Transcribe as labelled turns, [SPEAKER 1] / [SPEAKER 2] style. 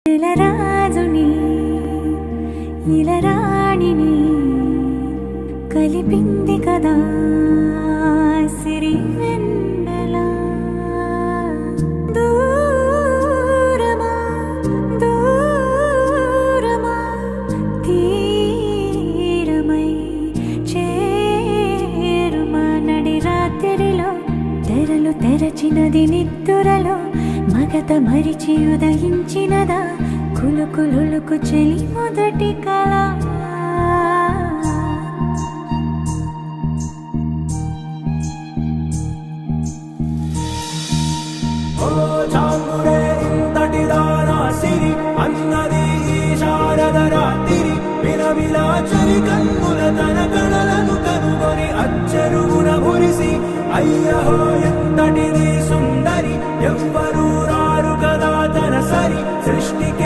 [SPEAKER 1] రాజుని ఇలరాణిని కలిపింది కదా సిరి వెన్నెల దూరమా దూరమా తీరమై చేరుమా నడి రాత్రిలో తెరలు తెరచినది నిద్దురలో మగత మరిచి ఉదయించినదా కులుకులుకు చెలి మొదటి కళ
[SPEAKER 2] చాంగురే ఇంతటిదానా సిరి అన్నది ఈ శారద రాత్రి విలవిలా చలి కన్నుల తన కళలను కనుగొని అచ్చరుగున మురిసి అయ్యహో ఎంతటిది